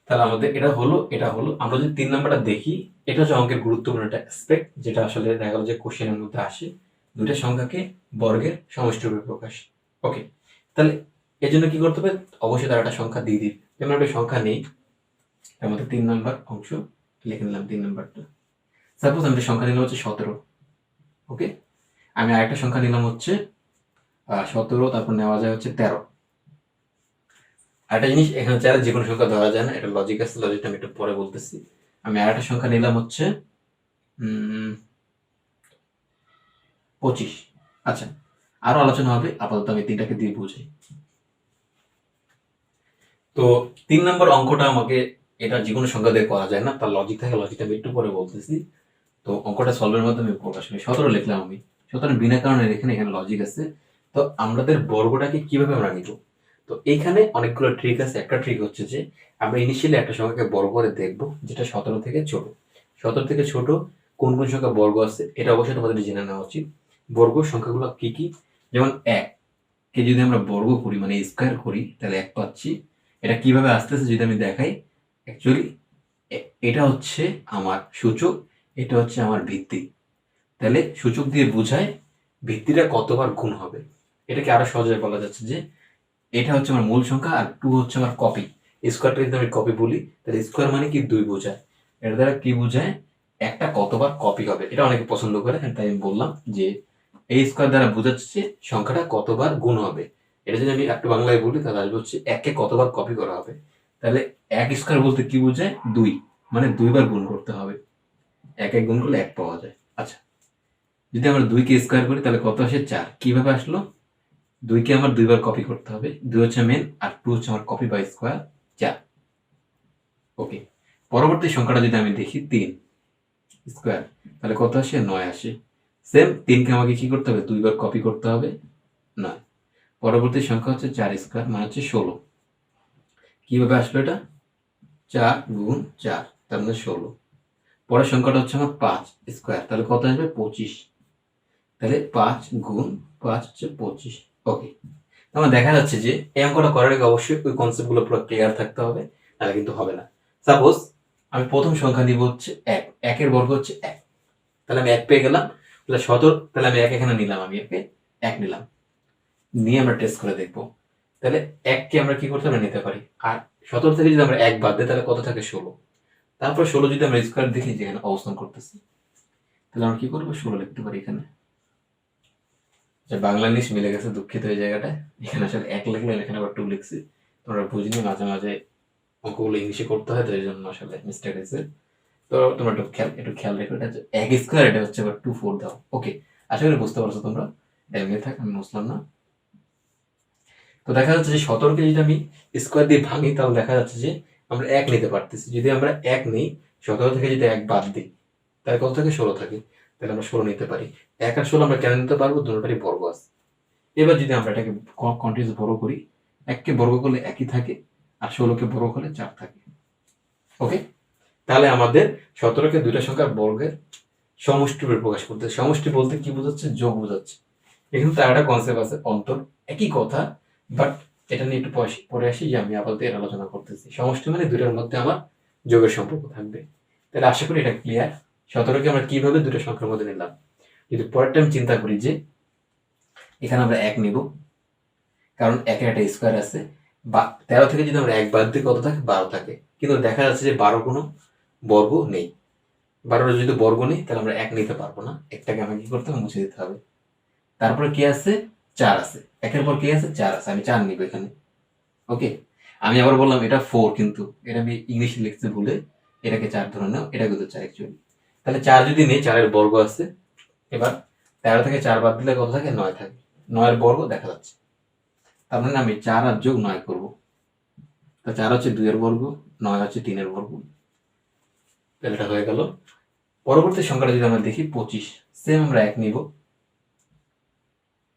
তাহলে আমাদের এটা হলো আমরা যদি 3 নাম্বারটা দেখি, এটা হচ্ছে অঙ্কের গুরুত্বপূর্ণ একটা অ্যাসপেক্ট, যেটা আসলে দেখা গেল যে কোশ্চেনের মধ্যে আসে। দুইটা সংখ্যাকে বর্গের সমষ্টিরূপে প্রকাশ। ওকে, তাহলে এর জন্য কি করতে হবে? অবশ্যই তার একটা সংখ্যা দিয়ে দিবে। যেমন একটা সংখ্যা নেই, এর মধ্যে 3 নাম্বার অংশ লিখে নিলাম। 3 নাম্বারটা সাপোজ আমি একটা সংখ্যা নিলাম হচ্ছে 17। ওকে, আমি আরেকটা সংখ্যা নিলাম হচ্ছে 17, তারপর নেওয়া যায় হচ্ছে 13। আরেকটা জিনিস, এখানে চাইলে যে কোনো সংখ্যা ধরা যায় না, এটা লজিক আছে, লজিকটা আমি একটু পরে বলতেছি। আমি আরেকটা সংখ্যা নিলাম হচ্ছে 25। আচ্ছা, আরো আলোচনা হবে, আপাতত আমি 3টাকে দিয়ে বুঝাই। তো 3 নম্বর অঙ্কটা আমাকে, এটা যে কোনো সংখ্যা দিয়ে করা যায় না, তার লজিক থাকে, লজিকটা আমি একটু পরে বলতেছি। তো অঙ্কটা সলভের মাধ্যমে প্রকাশ করি। 17 লিখলাম আমি, 17 বিনা কারণে এখানে লজিক আছে। তো আমাদের বর্গটাকে কিভাবে আমরা নিব? তো এইখানে অনেকগুলো ট্রিক আছে। একটা ট্রিক হচ্ছে যে আমরা ইনিশিয়ালি একটা সংখ্যাকে বর্গ করে দেখব, যেটা 17 থেকে ছোট। 17 থেকে ছোট কোন কোন সংখ্যা বর্গ আছে, এটা অবশ্যই তোমাদের জেনে নেওয়া উচিত। বর্গ সংখ্যাগুলো কি কি? যেমন 1 কে যদি আমরা বর্গ করি, মানে স্কোয়ার করি, তাহলে 1 পাচ্ছি। এটা কিভাবে আসতেছে যদি আমি দেখাই, অ্যাকচুয়ালি এটা হচ্ছে আমার সূচক, এটা হচ্ছে আমার ভিত্তি। তাহলে সূচক দিয়ে বোঝায় ভিত্তিটা কতবার গুণ হবে। এটাকে আরো সহজে বলা যাচ্ছে যে এটা হচ্ছে আমার মূল সংখ্যা আর 2 হচ্ছে আমার কপি। স্কোয়ারটা যদি আমি কপি বলি, তাহলে স্কোয়ার মানে কি 2 বোঝায়। এটা দ্বারা কি বোঝায়? একটা কতবার কপি হবে। এটা অনেকে পছন্দ করে, তাই আমি বললাম যে এই স্কোয়ার দ্বারা বোঝাচ্ছে যে সংখ্যাটা কতবার গুণ হবে। এটা যদি আমি একটু বাংলায় বলি, তাহলে আসবে হচ্ছে একে কতবার কপি করা হবে। তাহলে 1 স্কোয়ার বলতে কি বোঝায়? 2, মানে 2 বার গুণ করতে হবে। 1 গুণ করলে 1 পাওয়া যায়। আচ্ছা, যদি আমরা 2 কে স্কোয়ার করি তাহলে কত আসে? 4। কিভাবে আসলো? 2 কে আমার 2 বার কপি করতে হবে। 2 হচ্ছে মেন আর 2 হচ্ছে আমার কপি বাই স্কোয়ার, 4। ওকে, পরবর্তী সংখ্যাটা যদি আমি দেখি 3 স্কোয়ার, তাহলে কত আসে? 9 আসে। সেম 3 কে আমাকে কি করতে হবে? 2 বার কপি করতে হবে, 9। পরবর্তী সংখ্যা হচ্ছে 4 স্কোয়ার, মানে হচ্ছে 16। কিভাবে আসলো এটা? 4 গুণ 4, তার মানে 16। পরের সংখ্যাটা হচ্ছে আমার 5 স্কোয়ার, তাহলে কত আসবে? 25। তাহলে 5 গুণ 5 হচ্ছে 25। ওকে, আমার দেখা যাচ্ছে যে এই অঙ্কটা করার আগে অবশ্যই ওই কনসেপ্ট গুলো পুরো ক্লিয়ার থাকতে হবে, তাহলে কিন্তু হবে না। সাপোজ আমি প্রথম সংখ্যা নিব হচ্ছে 1, 1 বর্গ হচ্ছে 1। তাহলে আমি 1 পেয়ে গেলাম। তাহলে 17, তাহলে আমি 1 এখানে নিলাম, আমি 1 নিলাম, নিয়ে আমরা টেস্ট করে দেখবো। তাহলে 1 কে আমরা কি করতে নিতে পারি। আর 17 থেকে যদি আমরা 1 বাদ দিই, তাহলে কত থাকে? 16। তারপর 16 যদি আমরা স্কোয়ার দেখি যেখানে অবস্থান করতেছি, তাহলে আমরা কি করবো? 16 লিখতে পারি এখানে। বাংলা ইংলিশ মিলে গেছে, দুঃখিত এই জায়গাটায়। এখানে আসলে 1 লিখলে এখানে আবার 2 লিখছি। তোমরা বুঝিনি, মাঝে মাঝে অঙ্কগুলো ইংলিশে করতে হয়, তো এই জন্য আসলে মিস্টেক হয়েছে। তো তোমরা একটু খেয়াল রেখো, এটা হচ্ছে 1 স্কোয়ার, এটা হচ্ছে আবার 2 4 দাও। ওকে, আশা করি বুঝতে পারছো তোমরা। এমনি থাক, আমি বুঝলাম না। তো দেখা যাচ্ছে যে 17 কে যদি আমি স্কোয়ার দিয়ে ভাঙি, তাহলে দেখা যাচ্ছে যে আমরা 1 নিতে পারতেছি। যদি আমরা 1 নিই, 17 থেকে যদি 1 বাদ দিই, তাহলে কত থাকে? 16 থাকে। তাহলে আমরা 16 নিতে পারি। 1 আর 16 আমরা কেন নিতে পারবো? দুটোটারই বর্গ আছে। এবার যদি আমরা এটাকে কন্টিনিউস বড় করি, 1 কে বর্গ করলে 1ই থাকে, আর 16 কে বর্গ করলে 4 থাকে। ওকে, তাহলে আমাদের 17 কে দুইটা সংখ্যার বর্গের সমষ্টি রূপে প্রকাশ করতে। সমষ্টি বলতে কি বোঝাচ্ছে? যোগ বোঝাচ্ছে। এখানে তার একটা কনসেপ্ট আছে অন্তর, একই কথা, বাট এটা নিয়ে একটু পরে আসি, যে আমি আপাতত এর আলোচনা করতেছি। সমষ্টি মানে দুইটার মধ্যে আমার যোগের সম্পর্ক থাকবে। তাহলে আশা করি এটা ক্লিয়ার। 17 কে আমরা কিভাবে দুটো সংখ্যার মধ্যে নিলাম। যদি পরের টাইম চিন্তা করি যে এখানে আমরা 1 নিব, কারণ 1-এর একটা স্কোয়ার আছে। বা 13 থেকে যদি আমরা 1 বাদ দিই, কত থাকে? 12 থাকে। কিন্তু দেখা যাচ্ছে যে 12 কোনো বর্গ নেই। 12 যদি বর্গ নেই, তাহলে আমরা 1 নিতে পারবো না। একটাকে আমাকে কি করতে হবে? মুছে দিতে হবে। তারপরে কি আছে? 4 আছে। 1-এর পর কি আছে? 4 আছে। আমি 4 নিব এখানে। ওকে, আমি আবার বললাম এটা 4, কিন্তু এটা আমি ইংলিশে লিখতে ভুলে এটাকে 4 ধরে নাও, এটা কিন্তু 4 অ্যাকচুয়ালি। তাহলে 4 যদি নেই, 4-এর বর্গ আছে। এবার 13 থেকে 4 বাদ দিলে কত থাকে? 9 থাকে। 9-এর বর্গ দেখা যাচ্ছে। তার মানে আমি 4 আর যোগ 9 করবো। তো 4 হচ্ছে 2-এর বর্গ, 9 হচ্ছে 3-এর বর্গ। তাহলে এটা হয়ে গেল। পরবর্তী সংখ্যাটা যদি আমরা দেখি 25, সেম আমরা 1 নিব।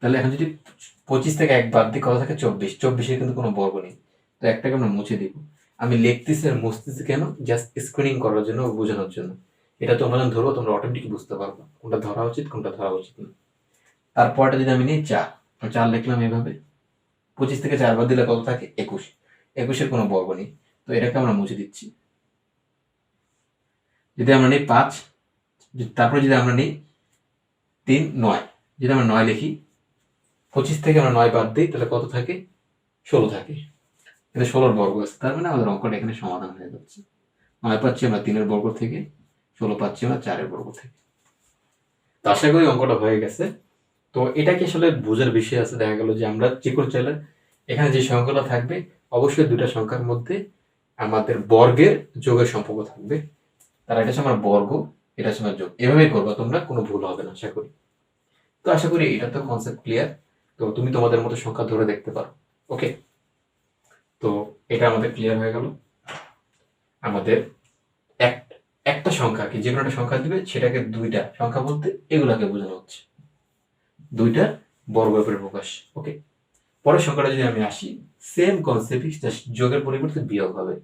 তাহলে এখন যদি 25 থেকে 1 বাদ দিই, কত থাকে? 24। 24-এর কিন্তু কোনো বর্গ নেই। তো একটাকে আমরা মুছে দিব। আমি লিখতেছি আর মুছতেছি কেন? জাস্ট স্ক্রিনিং করার জন্য, বোঝানোর জন্য। এটা তোমরা যখন ধরবো, তোমরা অটোমেটিক বুঝতে পারবে কোনটা ধরা উচিত, কোনটা ধরা উচিত না। তারপরটা যদি আমি নিই 4, 4 লিখলাম এভাবে। 25 থেকে 4 বাদ দিলে কত থাকে? 21। 21-এর কোনো বর্গ নেই। তো এটাকে আমরা মুছে দিচ্ছি। যদি আমরা নিই 5, তারপরে যদি আমরা নিই 3, 9, যদি আমরা 9 লিখি, 25 থেকে আমরা 9 বাদ দিই, তাহলে কত থাকে? 16 থাকে। এটা 16 বর্গ আছে, তার মানে আমাদের অঙ্কটা এখানে সমাধান হয়ে যাচ্ছে। 9 পাচ্ছি আমরা 3 বর্গ থেকে, 16 পাচ্ছি আমরা 4 বর্গ থেকে। তো আশা করি অঙ্কটা হয়ে গেছে। তো এটা কি আসলে বোঝার বিষয় আছে। দেখা গেল যে আমরা যে কোনো চাইলে এখানে যে সংখ্যাগুলো থাকবে অবশ্যই দুটা সংখ্যার মধ্যে আমাদের বর্গের যোগের সম্পর্ক থাকবে। তার এটা হচ্ছে আমার বর্গ, এটা হচ্ছে আমার যোগ। এভাবেই করবা তোমরা, কোনো ভুল হবে না আশা করি। তো আশা করি এটা তো কনসেপ্ট ক্লিয়ার। তো তুমি তোমাদের মতো সংখ্যা ধরে দেখতে পারো। ওকে, তো এটা আমাদের ক্লিয়ার হয়ে গেল। আমাদের একটা সংখ্যা কি যে কোনো একটা সংখ্যা দিবে, সেটাকে দুইটা সংখ্যা বলতে এগুলাকে বোঝানো হচ্ছে, দুইটা বর্গের প্রকাশ। ওকে, পরের সংখ্যাটা যদি আমি আসি, সেম কনসেপ্ট, জাস্ট যোগের পরিবর্তে বিয়োগ হবে।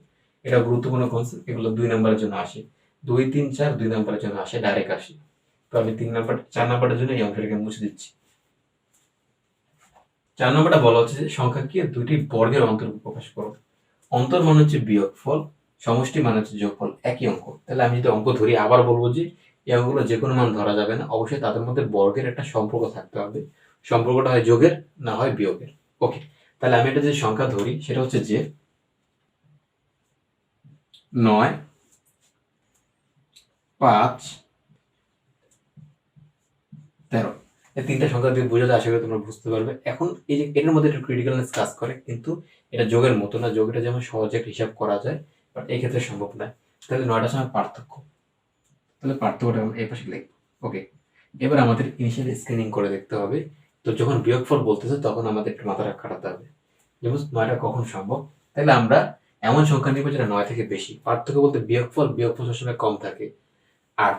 এটা গুরুত্বপূর্ণ কনসেপ্ট। এগুলো 2 নম্বরের জন্য আসে, 2, 3, 4 2 নম্বরের জন্য আসে, ডাইরেক্ট আসে। তো আমি 4 নম্বরের জন্য এই অংশটাকে মুছে দিচ্ছি। 4 নম্বরটা বলা হচ্ছে যে সংখ্যাকে দুইটি বর্গের অন্তর প্রকাশ করো। অন্তর মানে হচ্ছে বিয়োগফল, সমষ্টি মানে হচ্ছে যোগফল, একই অঙ্ক। তাহলে আমি যদি অঙ্ক ধরি, আবার বলবো যে এই অঙ্কগুলো যে কোনো মান ধরা যাবে না, অবশ্যই তাদের মধ্যে বর্গের একটা সম্পর্ক থাকতে হবে। সম্পর্কটা হয় যোগের, না হয় বিয়োগের। ওকে, তাহলে আমি এটা যে সংখ্যা ধরি সেটা হচ্ছে যে 9, 5, 13। এই তিনটা সংখ্যা দিয়ে বোঝাতে আশা করি তোমরা বুঝতে পারবে। এখন এই যে এটার মধ্যে একটু ক্রিটিক্যালনেস কাজ করে, কিন্তু এটা যোগের মতো না। যোগটা যেমন সহজে একটা হিসাব করা যায়, বাট এই ক্ষেত্রে সম্ভব নয়। তাহলে 9টার সময় পার্থক্য, তাহলে পার্থক্যটা আমরা এই পাশে লিখব। ওকে, এবার আমাদের ইনিশিয়াল স্ক্রিনিং করে দেখতে হবে। তো যখন বিয়োগফল বলতেছে তখন আমাদের একটু মাথাটা খাটাতে হবে, যেমন 9টা কখন সম্ভব। তাহলে আমরা এমন সংখ্যা নিব যেটা 9 থেকে বেশি। পার্থক্য বলতে বিয়োগফল সবসময় কম থাকে। আর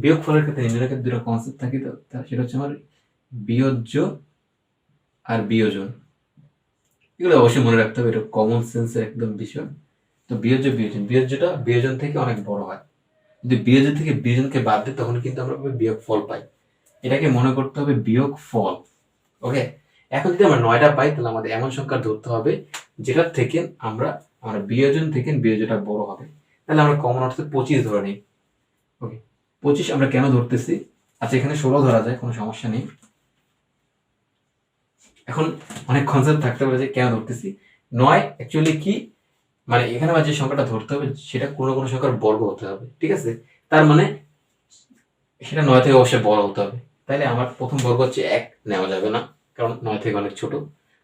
বিয়োগফলের ক্ষেত্রে নির্ণয়ের দুটো কনসেপ্ট থাকে। তো সেটা হচ্ছে আমার বিয়োজ্য আর বিয়োজন। এগুলো অবশ্যই মনে রাখতে হবে, এটা কমন সেন্সের একদম বিষয়। তো বিয়োজ্যটা বিয়োজন থেকে অনেক বড় হয়। যদি বিয়োজন থেকে বিয়োজনকে বাদ দিই তখন কিন্তু আমরা বিয়োগ ফল পাই। এটাকে মনে করতে হবে বিয়োগ ফল। ওকে, এখন যদি আমরা 9টা পাই, তাহলে আমাদের এমন সংখ্যা ধরতে হবে যেটার থেকে আমরা বিয়োজন থেকে বিয়োজনটা বড় হবে। তাহলে আমরা কমন অর্থে 25 ধরে নিই। ওকে, 25 আমরা কেন ধরতেছি? আচ্ছা, এখানে 16 ধরা যায়, কোনো সমস্যা নেই। এখন অনেক কনসেপ্ট থাকতে পারে যে কেন ধরতেছি। 9 অ্যাকচুয়ালি কি, মানে এখানে যে সংখ্যাটা ধরতে হবে সেটা কোনো সংখ্যার বর্গ হতে হবে। ঠিক আছে, তার মানে সেটা 9 থেকে অবশ্যই বড় হতে হবে। তাইলে আমার প্রথম বর্গ হচ্ছে 1, নেওয়া যাবে না, কারণ 9 থেকে অনেক ছোট।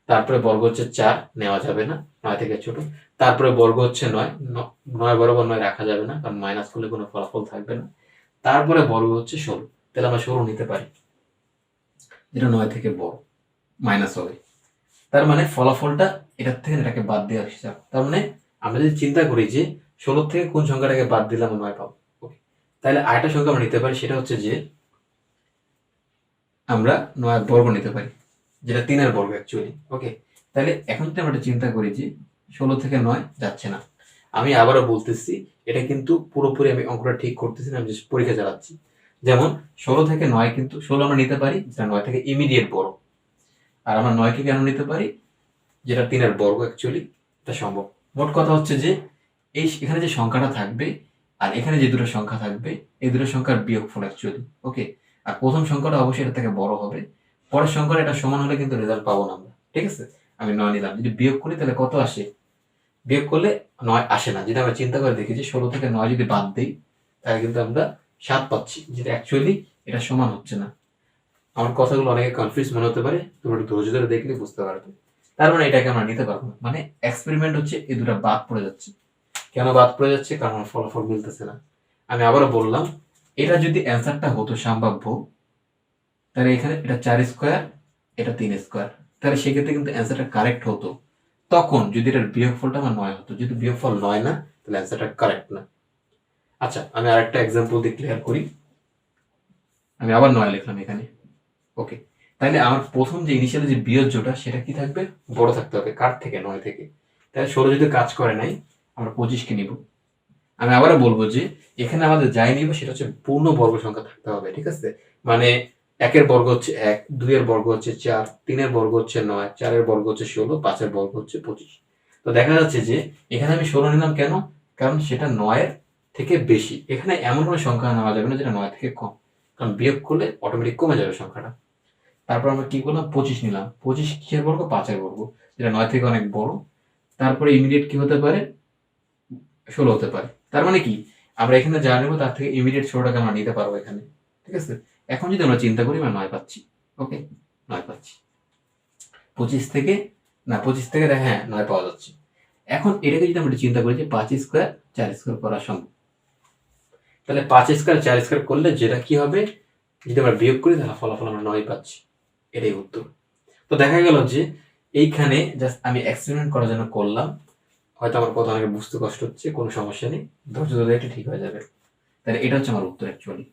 তারপরে বর্গ হচ্ছে 4, নেওয়া যাবে না, 9 থেকে ছোট। তারপরে বর্গ হচ্ছে 9, 9 বরাবর 9 রাখা যাবে না, কারণ মাইনাস করলে কোনো ফলাফল থাকবে না। তারপরে বর্গ হচ্ছে 16, তাহলে আমরা 16 নিতে পারি, যেটা 9 থেকে বড়, মাইনাস হবে। তার মানে ফলাফলটা এটার থেকে এটাকে বাদ দেওয়ার হিসাব। তার মানে আমরা যদি চিন্তা করি যে 16 থেকে কোন সংখ্যাটাকে বাদ দিলাম 9 পাবো। ওকে, তাহলে আরেকটা সংখ্যা আমরা নিতে পারি, সেটা হচ্ছে যে আমরা 9 বর্গ নিতে পারি, যেটা 3 বর্গ অ্যাকচুয়ালি। ওকে, তাহলে এখন যদি আমরা চিন্তা করি যে 16 থেকে 9 যাচ্ছে না। আমি আবারও বলতেছি, এটা কিন্তু পুরোপুরি আমি অঙ্কটা ঠিক করতেছি না, আমি জাস্ট পরীক্ষা চালাচ্ছি। যেমন 16 থেকে 9, কিন্তু 16 আমরা নিতে পারি যেটা 9 থেকে ইমিডিয়েট বড়। আর আমরা 9কে কেন নিতে পারি, যেটা 3 বর্গ অ্যাকচুয়ালি, এটা সম্ভব। মোট কথা হচ্ছে যে এখানে যে সংখ্যাটা থাকবে আর এখানে যে দুটো সংখ্যা থাকবে, এই দুটো সংখ্যার বিয়োগফল অ্যাকচুয়ালি। ওকে, আর প্রথম সংখ্যাটা অবশ্যই এটা থেকে বড় হবে, পরের সংখ্যাটা এটা সমান হলে কিন্তু রেজাল্ট পাবো না আমরা। ঠিক আছে, আমি 9 নিলাম। যদি বিয়োগ করি তাহলে কত আসে? বিয়োগ করলে 9 আসে না। যদি আমরা চিন্তা করে দেখি যে 16 থেকে 9 যদি বাদ দিই, তাহলে কিন্তু আমরা 7 পাচ্ছি, যেটা অ্যাকচুয়ালি এটা সমান হচ্ছে না। আমার কথাগুলো অনেকে কনফিউজ মনে হতে পারে, তোমরা একটু ধৈর্য ধরে দেখলে বুঝতে পারবে। তার মানে এটাকে আমরা নিতে পারবো না। মানে এক্সপেরিমেন্ট হচ্ছে এই দুটো বাদ পড়ে যাচ্ছে। কেন বাদ পড়ে যাচ্ছে? কারণ ফলাফল মিলতেছে না। আমি আবারও বললাম, এটা যদি অ্যান্সারটা হতো সম্ভাব্য, তাহলে এখানে এটা 4 স্কোয়ার, এটা 3 স্কোয়ার, তাহলে সেক্ষেত্রে কিন্তু অ্যান্সারটা কারেক্ট হতো। তখন যদি এটার বিয়োগফলটা আমার 9 হতো। যদি বিয়োগফল 9 না, তাহলে অ্যান্সারটা কারেক্ট না। আচ্ছা, আমি আরেকটা এক্সাম্পল দিয়ে ক্লিয়ার করি। আমি আবার 9 লিখলাম এখানে। ওকে, তাহলে আমার প্রথম যে ইনিশিয়াল যে বিয়োজ্যটা সেটা কি থাকবে? বড় থাকতে হবে। কার থেকে? 9 থেকে। তাহলে 16 যদি কাজ করে নাই, আমরা 25কে নিব। আমি আবারও বলবো যে এখানে আমাদের যাই নিব সেটা হচ্ছে পূর্ণ বর্গ সংখ্যা থাকতে হবে। ঠিক আছে, মানে 1 বর্গ হচ্ছে 1, 2 বর্গ হচ্ছে 4, 3 বর্গ হচ্ছে 9, 4 বর্গ হচ্ছে 16, 5 বর্গ হচ্ছে 25। তো দেখা যাচ্ছে যে এখানে আমি 16 নিলাম কেন? কারণ সেটা 9-এর থেকে বেশি। এখানে এমন কোনো সংখ্যা নেওয়া যাবে না যেটা 9 থেকে কম, কারণ বিয়োগ করলে অটোমেটিক কমে যাবে সংখ্যাটা। তারপর আমরা কি করলাম? 25 নিলাম। 25 কিসের বর্গ? 5-এর বর্গ, যেটা 9 থেকে অনেক বড়। তারপরে ইমিডিয়েট কি হতে পারে? 16 হতে পারে। তার মানে কি, আমরা এখানে যা নেবো তার থেকে ইমিডিয়েট 16টাকে আমরা নিতে পারবো এখানে। ঠিক আছে? এখন যদি আমরা চিন্তা করি, আমরা 9 পাচ্ছি। ওকে, 9 পাচ্ছি। 25 থেকে 9 পাওয়া যাচ্ছে। এখন এটাকে যদি আমরা চিন্তা করি যে 5 স্কোয়ার 4 স্কোয়ার করা সম্ভব, তাহলে 5 স্কোয়ার 4 স্কোয়ার করলে যেটা কি হবে, যদি আমরা বিয়োগ করি তাহলে ফলাফল আমরা 9 পাচ্ছি। এটাই উত্তর। তো দেখা গেল যে এইখানে জাস্ট আমি এক্সপেরিমেন্ট করার জন্য করলাম। হয়তো আমার কথা অনেকে বুঝতে কষ্ট হচ্ছে, কোনো সমস্যা নেই, ধৈর্য ধরে এটা ঠিক হয়ে যাবে। তাহলে এটা হচ্ছে আমার উত্তর অ্যাকচুয়ালি।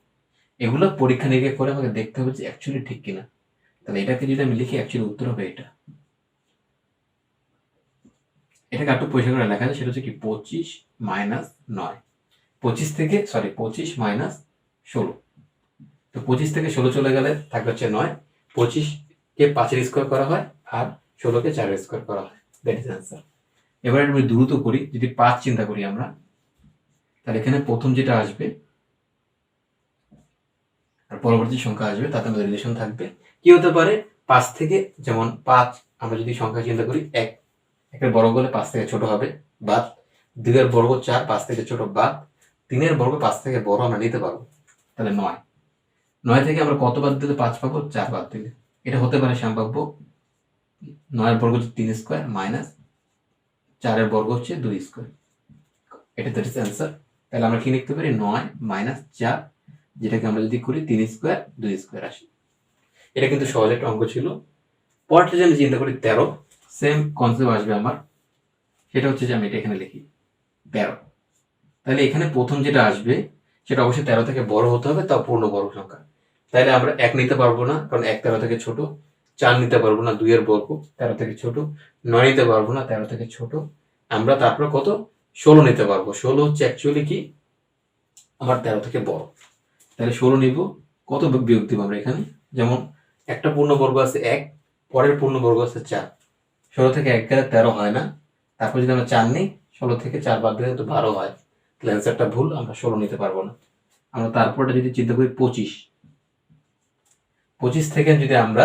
এগুলো পরীক্ষা নিরীক্ষা করে আমাকে দেখতে হবে যে অ্যাকচুয়ালি ঠিক কিনা। তাহলে এটাকে যদি আমি লিখি, অ্যাকচুয়ালি উত্তর হবে এটা। এটাকে একটু পরিষ্কার করে লেখা যায়, সেটা হচ্ছে কি 25 মাইনাস 9। 25 মাইনাস 16। তো 25 থেকে 16 চলে গেলে থাকবে হচ্ছে 9। 25-কে 5-এর স্কোয়ার করা হয় আর 16-কে 4-এর স্কোয়ার করা হয়। That is answer. এবার আমি দ্রুত করি, যদি 5 চিন্তা করি আমরা, তাহলে এখানে প্রথম যেটা আসবে আর পরবর্তী সংখ্যা আসবে, তাতে আমাদের রিলেশন থাকবে। কি হতে পারে? 5 থেকে, যেমন 5 আমরা যদি সংখ্যা চিন্তা করি, 1-এর বর্গ হলে 5 থেকে ছোট হবে, বাদ। 2-এর বর্গ 4, 5 থেকে ছোট, বাদ। 3-এর বর্গ 5 থেকে বড় আমরা নিতে পারবো, তাহলে 9। 9 থেকে আমরা কত বাদ দিলে 5 পাবো? 4 বাদ দিলে। এটা হতে পারে সম্ভাব্য। 9-এর বর্গ হচ্ছে 3 স্কোয়ার মাইনাস 4-এর বর্গ হচ্ছে 2 স্কোয়ার। এটা দ্যাট ইজ অ্যান্সার। তাহলে আমরা কি লিখতে পারি? 9 মাইনাস 4, যেটাকে আমরা যদি করি 3 স্কোয়ার 2 স্কোয়ার আসে। এটা কিন্তু সহজ একটা অঙ্ক ছিল। পরেরটা যদি আমি চিন্তা করি 13, সেম কনসেপ্ট আসবে আমার। সেটা হচ্ছে যে আমি এটা এখানে লিখি 13। তাহলে এখানে প্রথম যেটা আসবে সেটা অবশ্যই 13 থেকে বড় হতে হবে, তাও পূর্ণ বর্গ সংখ্যা। তাহলে আমরা 1 নিতে পারবো না, কারণ 1 13 থেকে ছোট। 4 নিতে পারবো না, 2-এর বর্গ 13 থেকে ছোট। 9 নিতে পারবো না, 13 থেকে ছোট। আমরা তারপর কত? 16 নিতে পারবো। 16 হচ্ছে অ্যাকচুয়ালি কি আমার 13 থেকে বড়। তাহলে 16 নিব। কত বিয়োগ দিব আমরা এখানে? যেমন একটা পূর্ণবর্গ আছে 1, পরের পূর্ণবর্গ আছে 4। 16 থেকে 1 গেলে 13 হয় না। তারপর যদি আমরা 4 নিই, 16 থেকে 4 বাদ দিলে তো 12 হয়। তাহলে অ্যান্সারটা ভুল, আমরা 16 নিতে পারবো না। আমরা তারপরটা যদি চিন্তা করি 25 থেকে যদি আমরা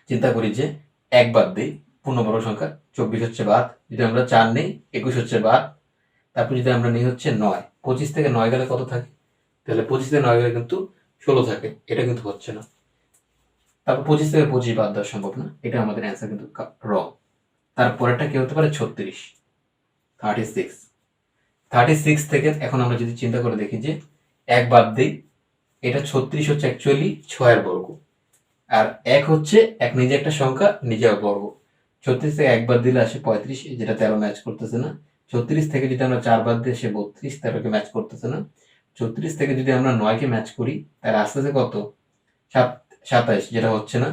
চিন্তা করি যে 1 বাদ দিই, পূর্ণবর্গ সংখ্যা 24 হচ্ছে বাদ। যদি আমরা 4 নিই, 21 হচ্ছে বাদ। তারপর যদি আমরা নিই হচ্ছে 9, 25 থেকে 9 গেলে কত থাকে? তাহলে 25 থেকে 9 গেলে কিন্তু 16 থাকে। এটা কিন্তু হচ্ছে না। তারপর 25 থেকে 25 বাদ দেওয়া সম্ভব না। এটা আমাদের অ্যান্সার কিন্তু রং। তারপরেরটা কি হতে পারে? 36, 36 থেকে এখন আমরা যদি চিন্তা করে দেখি যে 1 বাদ দিই, এটা 36 হচ্ছে অ্যাকচুয়ালি 6-এর বর্গ। আর 1 হচ্ছে এক নিজে একটা সংখ্যা, নিজে বর্গ। 36 থেকে 1 বাদ দিলে আসে 35, যেটা 13 ম্যাচ করতেছে না। 36 থেকে যদি আমরা 4 বাদ দিই, সে 32, 13-কে ম্যাচ করতেছে না। 36 থেকে যদি আমরা 9-কে ম্যাচ করি, তাহলে আস্তে আস্তে কত? 27, যেটা হচ্ছে না।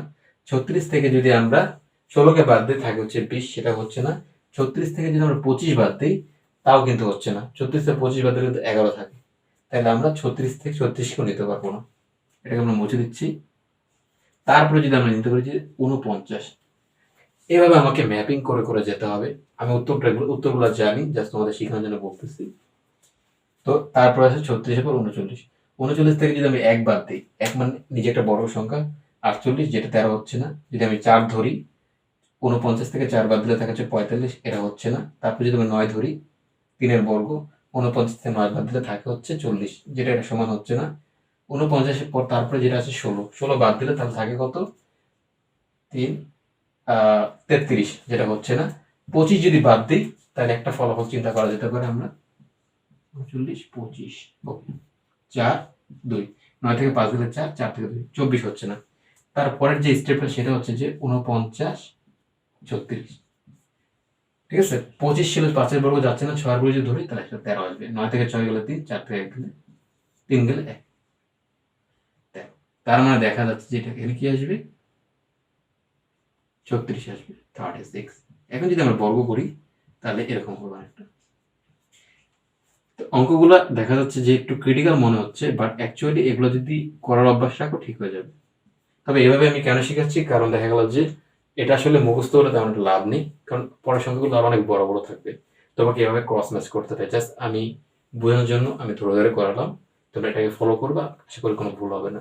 36 থেকে যদি আমরা 16-কে বাদ দিই, থাকে হচ্ছে 20, সেটা হচ্ছে না। 36 থেকে যদি আমরা 25 বাদ দিই, তাও কিন্তু হচ্ছে না। 36 থেকে 25 বাদ দিলে কিন্তু 11 থাকে। তাহলে আমরা 36 থেকে 36-কেও নিতে পারবো না। এটাকে আমরা মুছে দিচ্ছি। তারপরে যদি আমরা নিতে পারি যে 49, এভাবে আমাকে ম্যাপিং করে করে যেতে হবে। আমি উত্তরগুলো জানি, জাস্ট তোমাদের শেখানোর জন্য বলতেছি। তো তারপর আছে 36-এর পর 39। 39 থেকে যদি আমি 1 বাদ দিই, 1 মানে নিজে একটা বড় সংখ্যা। 48, যেটা 13 হচ্ছে না। যদি আমি 4 ধরি, 49 থেকে 4 বাদ দিলে থাকে হচ্ছে 45, এটা হচ্ছে না। তারপর যদি আমি 9 ধরি, 3-এর বর্গ, 49 থেকে 9 বাদ দিলে থাকে হচ্ছে 40, যেটা এটা সমান হচ্ছে না। 49-এর পর তারপরে যেটা আছে 16 বাদ দিলে তাহলে থাকে কত? 3 33, যেটা হচ্ছে না। 25 যদি বাদ দিই, তাহলে একটা ফলাফল চিন্তা করা যেতে পারে আমরা 39, 25, ওকে, 4, 2, 9 থেকে 5 দিলে 4, 4 থেকে 2, 24 হচ্ছে না। তারপরের যে স্টেপটা সেটা হচ্ছে যে 49, 36, ঠিক আছে। 25 ছিল 5-এর বর্গ যাচ্ছে না, 6-এর বর্গ যদি ধরি তাহলে সেটা 13 আসবে। 9 থেকে 6 গেলে 3, 4 থেকে 1 গেলে 3 গেলে 1, 13। তার মানে দেখা যাচ্ছে যে এটা এখানে কি আসবে? 36 আসবে, 36। এখন যদি আমরা বর্গ করি তাহলে এরকম হবে একটা। তো অঙ্কগুলো দেখা যাচ্ছে যে একটু ক্রিটিক্যাল মনে হচ্ছে, বাট অ্যাকচুয়ালি এগুলো যদি করার অভ্যাস রাখো ঠিক হয়ে যাবে। তবে এভাবে আমি কেন শেখাচ্ছি, কারণ দেখা গেল যে এটা আসলে মুখস্থ হলে তেমন একটা লাভ নেই, কারণ পরের সংখ্যাগুলো আরো অনেক বড় বড় থাকবে। তোমাকে এভাবে ক্রস ম্যাচ করতে হবে। জাস্ট আমি বোঝানোর জন্য আমি ধরে ধরে করালাম, তোমরা এটাকে ফলো করবা, আশা করি কোনো ভুল হবে না।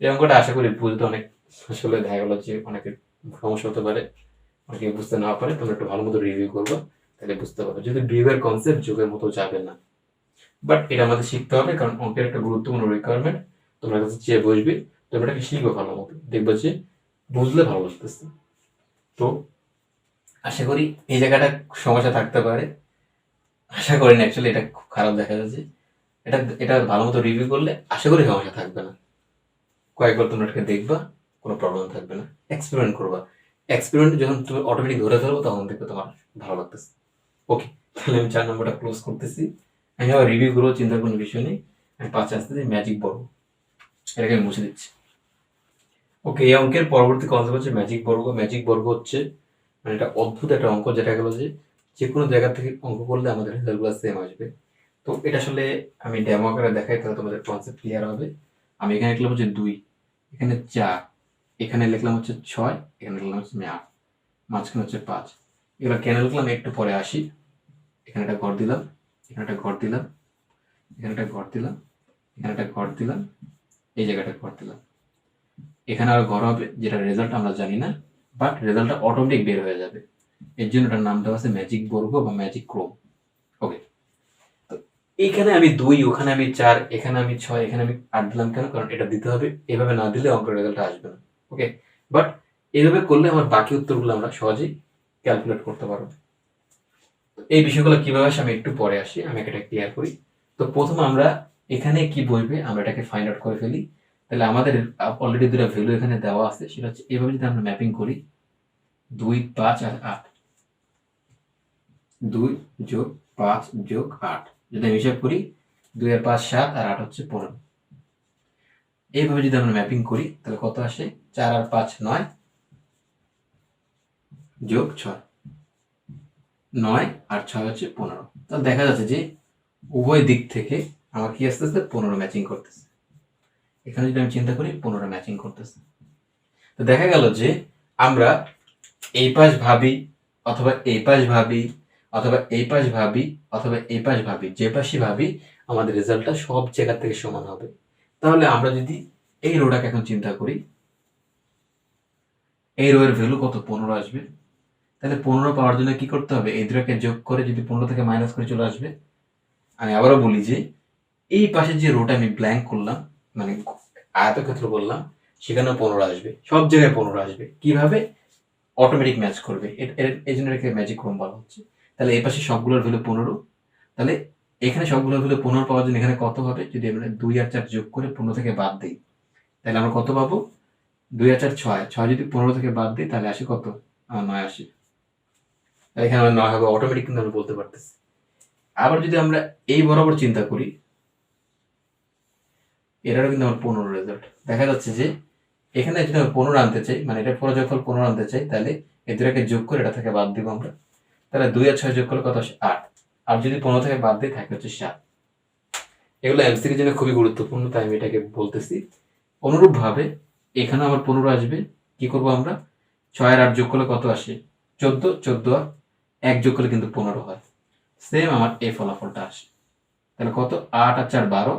এই অঙ্কটা আশা করি বুঝতে অনেক, আসলে দেখা গেলো যে অনেকের সমস্যা হতে পারে, অনেকে বুঝতে না পারে, তোমরা একটু ভালো মতো রিভিউ করবা, তাহলে বুঝতে পারবে। যদি বিহেভিয়ার কনসেপ্ট যোগের মতো যাবে না, বাট এটা আমাদের শিখতে হবে, কারণ অঙ্কের একটা গুরুত্বপূর্ণ রিকোয়ারমেন্ট। তোমরা কাছে চেয়ে বসবে, তোমরা এটাকে শিখবে ভালো মতো, দেখবে যে বুঝলে ভালো লাগতেছে। তো আশা করি এই জায়গাটা সমস্যা থাকতে পারে, আশা করি না, অ্যাকচুয়ালি এটা খুব খারাপ দেখা যাচ্ছে। এটা এটা ভালো মতো রিভিউ করলে আশা করি সমস্যা থাকবে না। কয়েকবার তোমরা এটাকে দেখবা, কোনো প্রবলেম থাকবে না। এক্সপেরিমেন্ট করবা, এক্সপেরিমেন্ট যখন তুমি অটোমেটিক ধরে ফেলবো তখন দেখবে তোমার ভালো লাগতেছে। ওকে, তাহলে আমি 4 নম্বরটা ক্লোজ করতেছি। আমি আবার রিভিউ করবো, চিন্তার কোনো বিষয় নেই। আমি 5 আসতেছি ম্যাজিক বর্গ, এটাকে আমি মুছে দিচ্ছি। ওকে, এই অঙ্কের পরবর্তী কনসেপ্ট হচ্ছে ম্যাজিক বর্গ। ম্যাজিক বর্গ হচ্ছে মানে এটা অদ্ভুত একটা অঙ্ক, যেটা গেলো যে কোনো জায়গা থেকে অঙ্ক করলে আমাদের রেজাল্টগুলো সেম আসবে। তো এটা আসলে আমি ডেমো আকারে দেখাই, তাহলে তোমাদের কনসেপ্ট ক্লিয়ার হবে। আমি এখানে লিখলাম হচ্ছে 2, এখানে 4, এখানে লিখলাম হচ্ছে 6, এখানে লিখলাম হচ্ছে 8, মাঝখানে হচ্ছে 5। এগুলো কেন লিখলাম একটু পরে আসি। এখানে একটা ঘর দিলাম, এখানে একটা ঘর দিলাম, এখানে একটা ঘর দিলাম, এখানে একটা ঘর দিলাম, এই জায়গাটা ঘর দিলাম। এখানে আর ঘর হবে, যেটা রেজাল্ট আমরা জানি না, বাট রেজাল্টটা অটোমেটিক বের হয়ে যাবে। এর জন্য এটার নাম দেওয়া আছে ম্যাজিক বর্গ বা ম্যাজিক ক্রোম। ওকে, তো এইখানে আমি 2, ওখানে আমি 4, এখানে আমি 6, এখানে আমি 8 দিলাম কেন? কারণ এটা দিতে হবে, এভাবে না দিলে অঙ্কের রেজাল্ট আসবে না। ওকে, বাট এইভাবে করলে আমার বাকি উত্তরগুলো আমরা সহজেই ক্যালকুলেট করতে পারবো। এই বিষয়গুলো কিভাবে আসে আমি একটু পরে আসি, আমি এটা ক্লিয়ার করি। তো প্রথম আমরা এখানে কি বসবে আমরা এটাকে ফাইন্ড আউট করে ফেলি। তাহলে আমাদের অলরেডি দুটো ভ্যালু এখানে দেওয়া আছে, সেটা হচ্ছে এভাবে যদি আমরা ম্যাপিং করি 2, 5 আর 8, 2 যোগ 5 যোগ 8, যদি আমি হিসাব করি 2 আর 5 7 আর 8 হচ্ছে 15। এইভাবে যদি আমরা ম্যাপিং করি তাহলে কত আসে? 4 আর 5 9 যোগ 6, 9 আর 6 হচ্ছে 15। তাহলে দেখা যাচ্ছে যে উভয় দিক থেকে আমার কি আসতেছে? 15 ম্যাচিং করতেছে। এখানে যদি আমি চিন্তা করি 15 ম্যাচিং করতেছে। তো দেখা গেল যে আমরা এই পাশ ভাবি, অথবা এই পাশ ভাবি, অথবা এই পাশ ভাবি, অথবা এই পাশ ভাবি, যে পাশই ভাবি আমাদের রেজাল্টটা সব জায়গা থেকে সমান হবে। তাহলে আমরা যদি এই রোটাকে এখন চিন্তা করি, এই রো এর ভ্যালু কত? 15 আসবে। তাহলে 15 পাওয়ার জন্য কি করতে হবে? এই দুটাকে যোগ করে যদি 15 থেকে মাইনাস করে চলে আসবে। আমি আবারও বলি যে এই পাশে যে রোটা আমি ব্ল্যাঙ্ক করলাম, মানে আয়তক্ষেত্র বললাম, সেখানে 15 আসবে, সব জায়গায় 15 আসবে। কিভাবে? অটোমেটিক ম্যাচ করবে, এই জন্য এটাকে ম্যাজিক ক্রোম বলা হচ্ছে। তাহলে এই পাশে সবগুলোর ভ্যালু 15, তাহলে এখানে সবগুলোর ভ্যালু 15 পাওয়ার জন্য এখানে কত হবে? যদি আমরা 2 আর 4 যোগ করে 15 থেকে বাদ দিই, তাহলে আমরা কত পাবো? 2 আর 4 6, 6 যদি 15 থেকে বাদ দিই তাহলে আসে কত? 9 আসে। এখানে আমার 9 হবে অটোমেটিক, কিন্তু আমি বলতে পারতেছি। আবার যদি আমরা এই বরাবর চিন্তা করি, এটারও কিন্তু আমার 15 রেজাল্ট। দেখা যাচ্ছে যে এখানে যদি আমি 15 আনতে চাই, মানে এটা ফলাফল 15 আনতে চাই, তাহলে এই দুটাকে যোগ করে এটা থেকে বাদ দিব আমরা। তাহলে 2 আর 6 যোগ করলে কত আসে? 8। আর যদি 15 থেকে বাদ দিই থাকে হচ্ছে 7। এগুলো এমসিকিউর জন্য খুবই গুরুত্বপূর্ণ, তাই আমি এটাকে বলতেছি। অনুরূপভাবে এখানে আমার 15 আসবে। কি করব আমরা? 6 আর 8 যোগ করলে কত আসে? 14, 14 আর 1 যোগ করলে কিন্তু 15 হয়। সেম আমার এই ফলাফলটা আসে। তাহলে কত? 8 আর 4 12,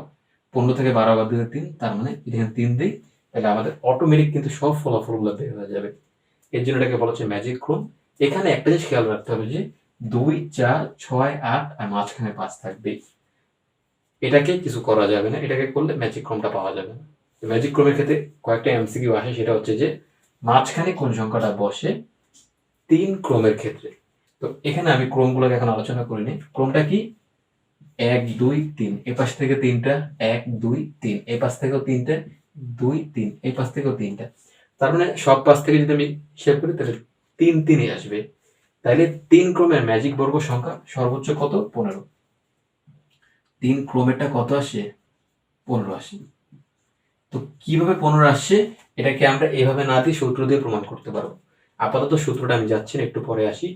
15 থেকে 12 বাদ দিলে 3, তার মানে এখানে 3 দিই, তাহলে আমাদের অটোমেটিক কিন্তু সব ফলাফলগুলো বের হয়ে যাবে। এর জন্য এটাকে বলা হচ্ছে ম্যাজিক ক্রোম। এখানে একটা জিনিস খেয়াল রাখতে হবে যে 2, 4, 6, 8 আর মাঝখানে 5 থাকবে। এটাকে কিছু করা যাবে না, এটাকে করলে ম্যাজিক ক্রোমটা পাওয়া যাবে না। ম্যাজিক ক্রোমের ক্ষেত্রে কয়েকটা এমসিকিউ আসে, সেটা হচ্ছে যে মাঝখানে কোন সংখ্যাটা বসে 3 ক্রোমের ক্ষেত্রে। তো এখানে আমি ক্রোমগুলোকে এখন আলোচনা করিনি। ক্রোমটা কি? 1 2 3, এ পাশ থেকে 3টা, 1 2 3, এই পাশ থেকেও 3টা, 2 3, এই পাশ থেকেও 3টা। তার মানে সব পাশ থেকে যদি আমি হিসাব করি তাহলে 3 3ই আসবে। তাহলে 3 ক্রমের ম্যাজিক বর্গ সংখ্যা সর্বোচ্চ কত? 15। 3 ক্রমেরটা কত আসে? 15 আসে। তো কিভাবে 15 আসছে এটাকে আমরা এভাবে না দিয়ে সূত্র দিয়ে প্রমাণ করতে পারবো। আপাতত সূত্রটা আমি যাচ্ছি না, একটু পরে আসি।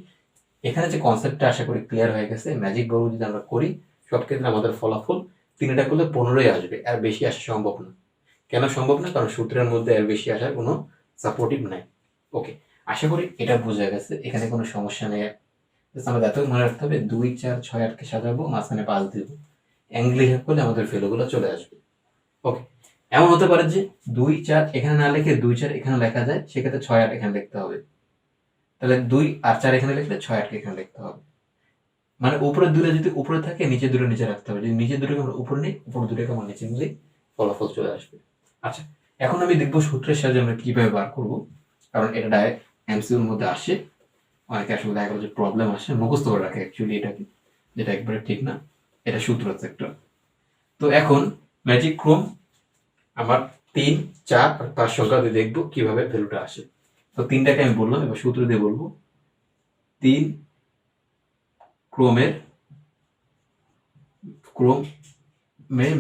এখানে যে কনসেপ্টটা আশা করি ক্লিয়ার হয়ে গেছে। ম্যাজিক বর্গ যদি আমরা করি, সব ক্ষেত্রে আমাদের ফলাফল 3টা করলে 15ই আসবে, আর বেশি আসা সম্ভব না। কেন সম্ভব না? কারণ সূত্রের মধ্যে এর বেশি আসার কোনো সাপোর্টিভ নাই। ওকে, আশা করি এটা বোঝা গেছে, এখানে কোনো সমস্যা নেই। আমাদের এতই মনে রাখতে হবে 2 4 6 8কে সাজাবো, মাঝখানে 5 দিব, অ্যাঙ্গেল হিসাব করলে আমাদের ভ্যালুগুলো চলে আসবে। ওকে, এমন হতে পারে যে 2 4 এখানে না লিখে 2 4 এখানে লেখা যায়, সেক্ষেত্রে 6 8 এখানে লিখতে হবে। তাহলে 2 আর 4 এখানে লিখলে 6 8 এখানে লিখতে হবে। মানে উপরের দুটো যদি উপরে থাকে, নিচের দুটো নিচে রাখতে হবে। যদি নিচের দুটোকে আমরা উপরে নিই, উপর দুটোকে আমরা নিচে নিলে ফলাফল চলে আসবে। আচ্ছা, এখন আমি দেখবো সূত্রের সাহায্যে আমরা কিভাবে বার করব, কারণ এটা ডাইরেক্ট এমসিকিউর মধ্যে আসে। অনেকে আসলে দেখা গেল যে প্রবলেম আসে, মুখস্থ করে রাখে অ্যাকচুয়ালি এটাকে, যেটা একবারে ঠিক না। এটা সূত্র আছে একটা। তো এখন ম্যাজিক ক্রোম আমার 3 4 আর 5 সংখ্যা দিয়ে দেখবো কিভাবে ভ্যালুটা আসে। তো 3টাকে আমি বললাম, এবার সূত্র দিয়ে বলবো 3 ক্রোমের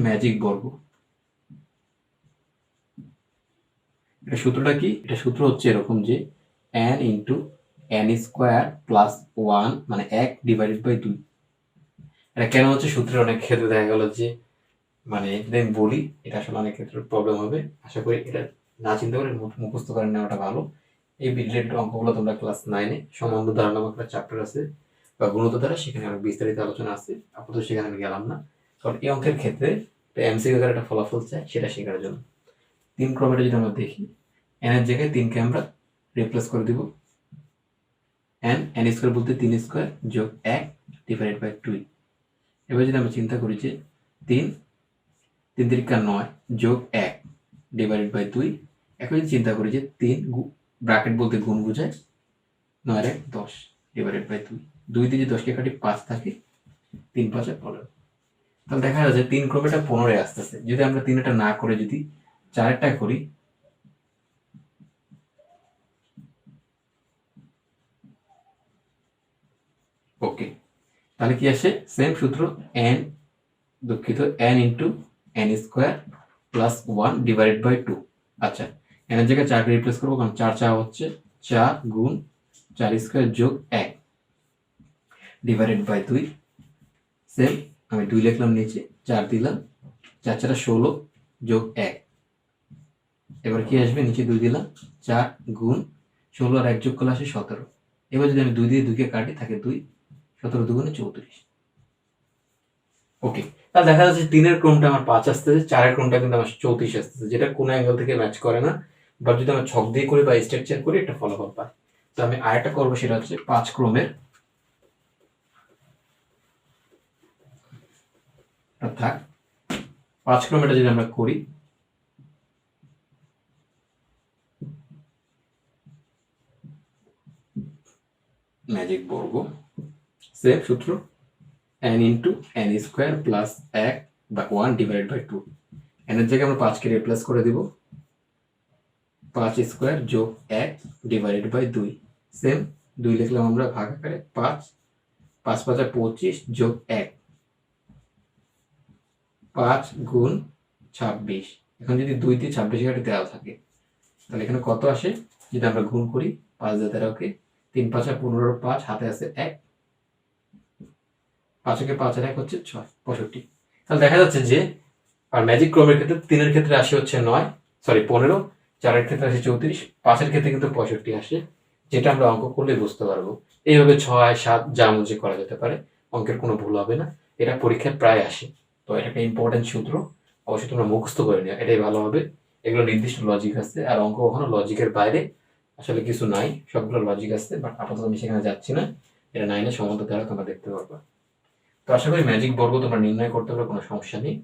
ম্যাজিক বর্গ। এটা সূত্রটা কি? এটা সূত্র হচ্ছে এরকম যে n into n square plus 1 মানে 1 ডিভাইডেড বাই 2। এটা কেন হচ্ছে সূত্রে অনেক ক্ষেত্রে দেখা গেল যে মানে যদি আমি বলি, এটা আসলে অনেক ক্ষেত্রে প্রবলেম হবে। আশা করি এটা না চিন্তা করে মুখস্থ করে নেওয়াটা ভালো। এই রিলেটেড অঙ্কগুলো তোমরা ক্লাস 9-এ সম্বন্ধ ধারণা নামক একটা চ্যাপ্টার আছে বা গুণিত দ্বারা, সেখানে অনেক বিস্তারিত আলোচনা আছে। আপাতত সেখানে আমি গেলাম না, কারণ এই অঙ্কের ক্ষেত্রে এমসিকিউ আকারে একটা ফলাফল চাই, সেটা শেখার জন্য। 3 ক্রমেটা যদি আমরা দেখি, n এর জায়গায় 3কে আমরা রিপ্লেস করে দিব। n স্কোয়ার বলতে 3 স্কোয়ার যোগ 1 ডিভাইডেড বাই 2। এবার যদি আমরা চিন্তা করি যে 3 3 3 9 যোগ 1 ডিভাইডেড বাই 2। এখন যদি চিন্তা করি যে 3 ব্র্যাকেট বলতে গুণ বোঝায়, 9 1 10 ডিভাইডেড বাই 2। 2 দিয়ে 10কে কাটি 5 থাকে, 3 5 15। তাহলে দেখা যাচ্ছে 3 ক্রমেটা 15 আসতেছে। যদি আমরা 3টা না করে যদি 4টা করি, ওকে, তাহলে কি আসে? সেম সূত্র, n into n square plus 1 divided by 2। আচ্ছা, n এর জায়গায় 4কে রিপ্লেস করবো, কারণ 4 4 হচ্ছে 4 গুণ 4 স্কোয়ার যোগ 1 ডিভাইডেড বাই 2। সেম আমি 2 লিখলাম নিচে, 4 দিলাম, 4 4 16 যোগ 1। এবার কি আসবে? নিচে 2 দিলাম, 4 গুণ 16 আর 1 যোগ করলে আসে 17। এবার যদি আমি 2 দিয়ে 2কে কাটি, থাকে 2, 17 2 34। ওকে, তাহলে দেখা যাচ্ছে 3-এর ক্রমটা আমার 5 আসতেছে, 4-এর ক্রমটা কিন্তু আমার 34 আসতেছে, যেটা কোনো অ্যাঙ্গেল থেকে ম্যাচ করে না। বা যদি আমরা ছক দিয়ে করি বা স্ট্রাকচার করি, একটা ফলাফল পাই। তো আমি আরেকটা করবো, সেটা হচ্ছে 5 ক্রমের, অর্থাৎ 5 ক্রমেরটা যদি আমরা করি, ম্যাজিক বর্গ, সেম সূত্র, n into n square plus 1 বা 1 ডিভাইড বাই 2। n এর জায়গায় আমরা 5কে রিপ্লেস করে দিব, 5 স্কোয়ার যোগ 1 ডিভাইডেড বাই 2। সেম 2 লিখলাম আমরা ভাগ আকারে, 5 5 5 25 যোগ 1, 5 গুণ 26। এখন যদি 2 দিয়ে 26 কাটে দেওয়া থাকে, তাহলে এখানে কত আসে? যদি আমরা গুণ করি, 5 দিয়ে 13কে, 3 5 15, 5 হাতে আছে 1, 5কে 5 আর 1 হচ্ছে 6, 65। তাহলে দেখা যাচ্ছে যে আর ম্যাজিক ক্রমের ক্ষেত্রে 3-এর ক্ষেত্রে আসে হচ্ছে 15, 4-এর ক্ষেত্রে আসে 34, 5-এর ক্ষেত্রে কিন্তু 65 আসে, যেটা আমরা অঙ্ক করলে বুঝতে পারবো। এইভাবে 6 7 যা মর্জি করা যেতে পারে, অঙ্কের কোনো ভুল হবে না। এটা পরীক্ষায় প্রায় আসে। তো এটা একটা ইম্পর্টেন্ট সূত্র, অবশ্যই তোমরা মুখস্থ করে নিও, এটাই ভালো হবে। এগুলো নির্দিষ্ট লজিক আছে, আর অঙ্ক কখনো লজিকের বাইরে আসলে কিছু নাই, সবগুলো লজিক আছে। বাট আপাতত আমি সেখানে যাচ্ছি না, এটা 9-এর সম্বন্ধ দ্বারা তোমরা দেখতে পারবা। তো আশা করি ম্যাজিক বর্গ তোমরা নির্ণয় করতে পারবে, কোনো সমস্যা নেই।